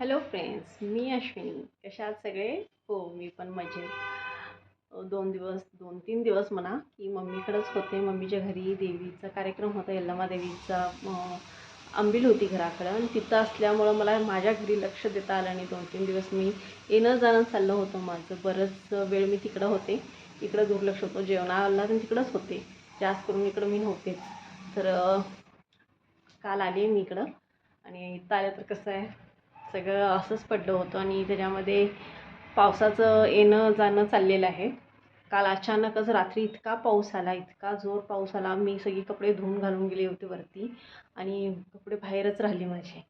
Hello friends, मी अश्विनी. कशा आहात सगळे? हो, मी पण मजेत. 2 तीन दिवस म्हणा की मम्मीकडेच होते. मम्मीच्या घरी देवीचा कार्यक्रम होता, यल्लमा देवीचा. अंबिल होती घराकडं आणि तिथं असल्यामुळं मला माझ्या घरी लक्ष देता आलं नाही. 2-3 दिवस मी येणं जाणं चाललं होतं माझं. बरंच वेळ मी तिकडं होते. इकडं दुर्लक्ष होतं. जेवणाला आणि तिकडंच होते. जास्त करून इकडं मी नव्हतेच. तर काल आले मी इकडं आणि इथं आलं तर कसं आहे, सगळं असंच पडलं होतं आणि त्याच्यामध्ये पावसाचं येणं जाणं चाललेलं आहे. काल अचानकच रात्री इतका पाऊस आला, इतका जोर पाऊस आला. मी सगळी कपडे धुवून घालून गेले होते वरती आणि कपडे बाहेरच राहिले माझे.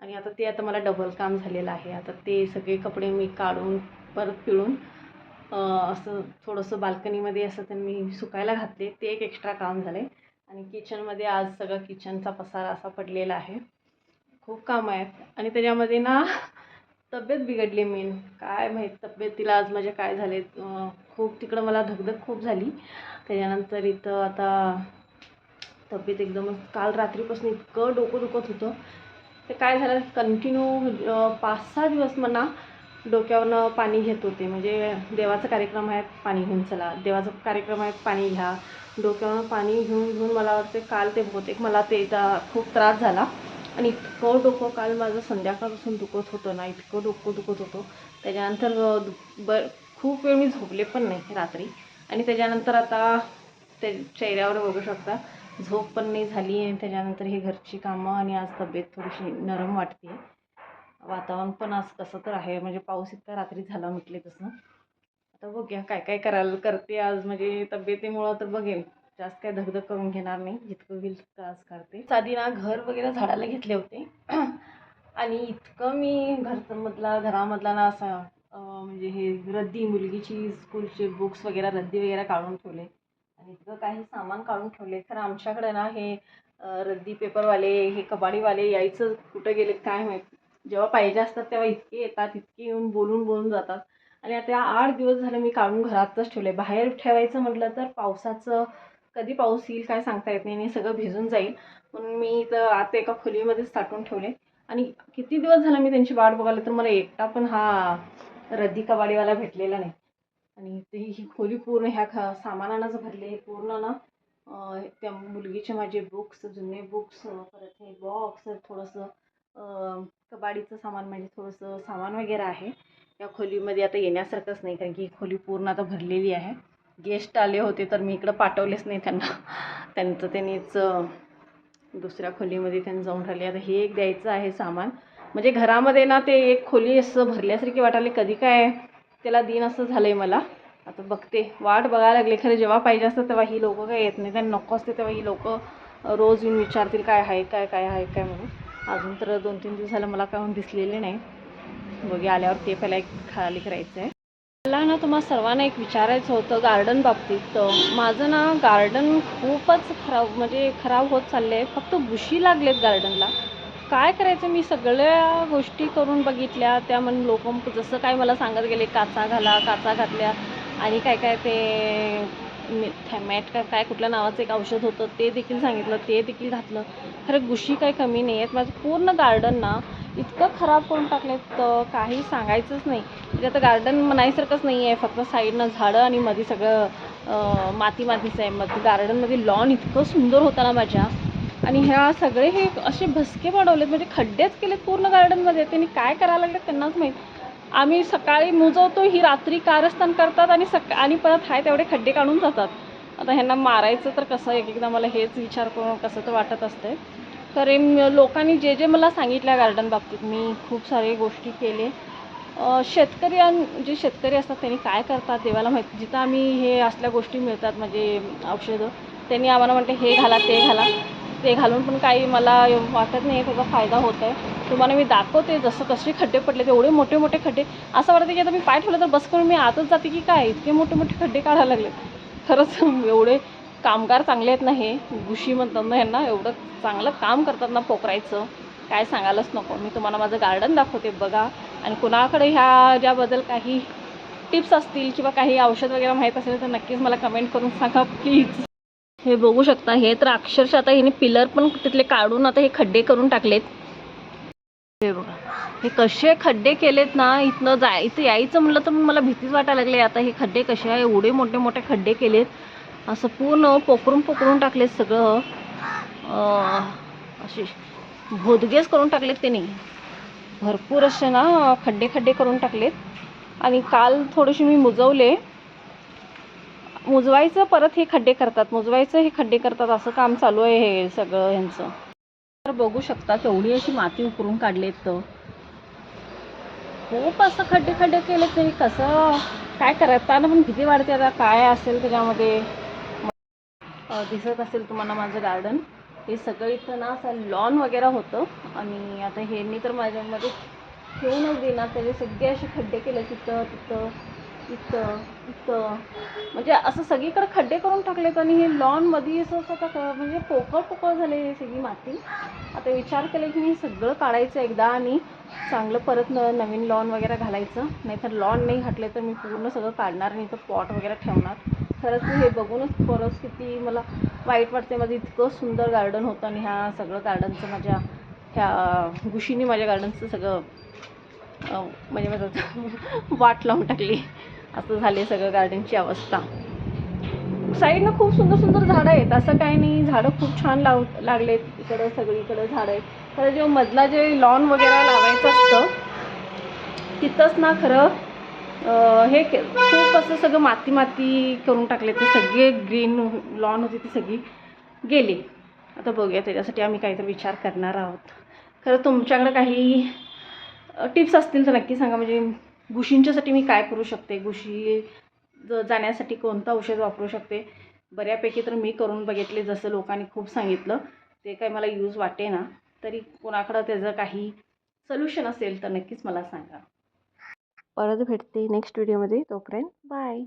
आणि आता मला डबल काम झालेलं आहे. आता ते सगळे कपडे मी काढून परत पिळून असं थोडंसं बाल्कनीमध्ये असं त्यांनी सुकायला घातले. ते एक एक्स्ट्रा काम झालं आहे. आणि किचनमध्ये आज सगळं किचनचा पसारा असा पडलेला आहे. खूप काम आहेत आणि त्याच्यामध्ये ना तब्येत बिघडली. मेन काय माहीत तब्येतीला आज माझ्या काय झाले. खूप तिकडं मला धगधग खूप झाली. त्याच्यानंतर इथं आता तब्येत एकदमच काल रात्रीपासून इतकं डोकं दुखत होतं. ते काय झालं, कंटिन्यू 5-6 दिवस म्हणा डोक्यावरनं पाणी घेत होते. म्हणजे देवाचा कार्यक्रम आहे, पाणी घेऊन चला. देवाचा कार्यक्रम आहे, पाणी घ्या. डोक्यावरनं पाणी घेऊन घेऊन मला वाटते काल ते बहुतेक मला ते खूप त्रास झाला. आणि इतकं डोकं काल माझं संध्याकाळपासून दुखत होतं ना, इतकं डोकं दुखत होतं. त्याच्यानंतर खूप वेळ मी झोपले पण नाही रात्री. आणि त्याच्यानंतर आता ते चेहऱ्यावर बघू शकता झोप पण नाही झाली. आणि त्याच्यानंतर हे घरची कामं आणि आज तब्येत थोडीशी नरम वाटते. वातावरण पण आज कसं तर आहे, म्हणजे पाऊस इतका रात्री झाला म्हटले तसं. आता बघूया काय काय करते आज. म्हणजे तब्येतीमुळं तर बघेल, जास्त काय धगधग करून घेणार नाही, जितकं होईल तितकं आज करते. आधी ना घर वगैरे झाडायला घेतले होते आणि इतकं मी घरामधला ना असा म्हणजे हे रद्दी, मुलगीची स्कूलचे बुक्स वगैरे रद्दी वगैरे काढून ठेवले आणि इतकं काही सामान काढून ठेवले. खरं आमच्याकडे ना हे रद्दी पेपरवाले, हे कबाडीवाले यायचं कुठं गेले काय माहीत. जेव्हा पाहिजे असतात तेव्हा इतके येतात, इतके येऊन बोलून जातात. आणि आता 8 दिवस झाले मी काढून घरातच ठेवले. बाहेर ठेवायचं म्हटलं तर पावसाचं कधी पाऊस येईल काय सांगता येत नाही आणि सगळं भिजून जाईल. म्हणून मी तर आता एका खोलीमध्येच साठवून ठेवले. आणि किती दिवस झाला मी त्यांची वाट बघायला, तर मला एकटा पण हा रद्दी कबाडीवाला भेटलेला नाही. आणि ते ही खोली पूर्ण ह्या सामानानंच भरले पूर्ण ना. त्या मुलगीचे माझे बुक्स, जुने बुक्स, परत हे बॉक्स, थोडंसं कबाडीचं सामान, म्हणजे थोडंसं सामान वगैरे आहे या खोलीमध्ये. आता येण्यासारखंच नाही, कारण की ही खोली पूर्ण आता भरलेली आहे. गेस्ट आले होते तर मी इकडं पाठवलेच नाही त्यांना. त्यांनीच दुसऱ्या खोलीमध्ये त्यांनी जाऊन राहिले. आता हे एक द्यायचं आहे सामान. म्हणजे घरामध्ये ना ते एक खोली असं भरल्यासारखी वाटायला, कधी काय त्याला दिन असं झालं आहे मला. आता बघते, वाट बघायला लागले. खरं जेव्हा पाहिजे असतं तेव्हा ही लोकं काय येत नाही. त्यांना नको असते तेव्हा ही लोकं रोज येऊन विचारतील काय आहे काय आहे काय म्हणून. अजून तर 2-3 दिवस झालं मला काय दिसलेले नाही. बघूया आल्यावर ते पहिला एक खाली करायचं आहे. मला ना तुम्हाला सर्वांना एक विचारायचं होतं गार्डन बाबतीत. माझं ना गार्डन खूपच खराब होत चालले आहे. फक्त बुशी लागलेत गार्डनला. काय करायचं, मी सगळ्या गोष्टी करून बघितल्या. त्या म्हणून लोक जसं काय मला सांगत गेले, काचा घातल्या आणि काय काय ते थॅमॅट काय कुठल्या नावाचं एक औषध होतं ते देखील सांगितलं, ते देखील घातलं. खरं बुशी काही कमी नाही आहेत. माझं पूर्ण गार्डन ना इतकं खराब करून टाकले तर काही सांगायचंच नाही. म्हणजे आता गार्डन म्हणायसारखंच नाही आहे. फक्त साईडनं झाडं आणि मध्ये सगळं मातीचं आहे. गार्डनमध्ये लॉन इतकं सुंदर होतं ना माझ्या. आणि ह्या सगळे हे असे भसके पडवलेत, म्हणजे खड्डेच केलेत पूर्ण गार्डनमध्ये. त्यांनी काय करायला लागलेत त्यांनाच माहीत. आम्ही सकाळी मुजवतो, ही रात्री कारस्थान करतात आणि परत हाय तेवढे खड्डे काढून जातात. आता ह्यांना मारायचं तर कसं, एकदा मला हेच विचार करून कसं तर वाटत असते. तर लोकांनी जे मला सांगितलं गार्डन बाबतीत मी खूप सारे गोष्टी केले. जे शेतकरी असतात त्यांनी काय करतात देवाला माहिती. जिथं आम्ही हे असल्या गोष्टी मिळतात म्हणजे औषधं, त्यांनी आम्हाला म्हणते हे घाला ते घाला. ते घालून पण काही मला वाटत नाही त्याचा फायदा होत आहे. तुम्हाला मी दाखवते जसं कसे खड्डे पडले, एवढे मोठे मोठे खड्डे. असं वाटतं की आता मी पाय ठेवलं तर बस करून मी आतच जाते की काय, इतके मोठे मोठे खड्डे काढायला लागले. खरंच एवढे कामगार चांगले आहेत ना हे बुशी म्हणतात ना ह्यांना. एवढं चांगलं काम करतात ना पोखरायचं, काय सांगायलाच नको. मी तुम्हाला माझं गार्डन दाखवते बघा. आणि कुणाकडे ज्याबद्दल काही टिप्स असतील किंवा काही औषध वगैरे माहीत असेल तर नक्कीच मला कमेंट करून सांगा प्लीज. हे बघू शकता, हे तर अक्षरशः आता हिने पिलर पण तिथले काढून आता हे खड्डे करून टाकलेत. हे बघा, हे कसे खड्डे केलेत ना, इथं यायचं म्हणलं तर मला भीतीच वाटायला लागली. आता हे खड्डे कसे आहे, एवढे मोठे मोठे खड्डे केलेत, असं पूर्ण पोखरून टाकलेत सगळं. असे भोदगेच करून टाकलेत त्यांनी, भरपूर असे ना खड्डे करून टाकलेत. आणि काल थोडेसे मी मुजवायचं, परत हे खड्डे करतात, असं काम चालू आहे हे सगळं ह्यांचं. तर बघू शकता केवढी अशी माती उकरून काढलेत. तर खूप असं खड्डे केलेत. तरी कसं काय करताना पण भीती वाटते. आता काय असेल त्याच्यामध्ये. दिसत असेल तुम्हाला माझं गार्डन. हे सगळं इथं ना असं लॉन वगैरे होतं, आणि आता ह्यांनी तर माझ्यामध्ये ठेवूनच देणार. त्याचे सगळे असे खड्डे केले, तिथं म्हणजे असं सगळीकडे खड्डे करून टाकलेत. आणि हे लॉनमध्ये असं आता म्हणजे पोकळ झाले हे सगळी माती. आता विचार केला की मी सगळं काढायचं एकदा आणि चांगलं परत नवीन लॉन वगैरे घालायचं. नाहीतर लॉन नाही घातले तर मी पूर्ण सगळं काढणार आणि इथं पॉट वगैरे ठेवणार. खरंच हे बघूनच परत किती मला वाईट वाटते. माझं इतकं सुंदर गार्डन होतं, आणि ह्या सगळं गार्डनचं ह्या गुशीने माझ्या गार्डनचं सगळं म्हणजे माझं वाट लावून टाकली. असं झाले सगळं गार्डनची अवस्था. साईडनं खूप सुंदर झाडं आहेत, असं काही नाही. झाडं खूप छान लागलेत इकडं, सगळीकडं झाडं आहेत. तर जो मधला जे लॉन वगैरे लावायचं असतं तिथंच ना खरं हे खूप असं सगळं माती करून टाकले. ते सगळे ग्रीन लॉन होती ती सगळी गेली. आता बघूया, त्याच्यासाठी आम्ही काहीतरी विचार करणार आहोत. खरं तुमच्याकडे काही टिप्स असतील तर नक्की सांगा. म्हणजे घुशींच्यासाठी मी काय करू शकते, घुशी जाण्यासाठी कोणतं औषध वापरू शकते. बऱ्यापैकी तर मी करून बघितले, जसं लोकांनी खूप सांगितलं ते काही मला यूज वाटे ना. तरी कोणाकडं त्याचं काही सोल्युशन असेल तर नक्कीच मला सांगा. परत भेटते नेक्स्ट व्हिडिओमध्ये. तोपर्यंत बाय.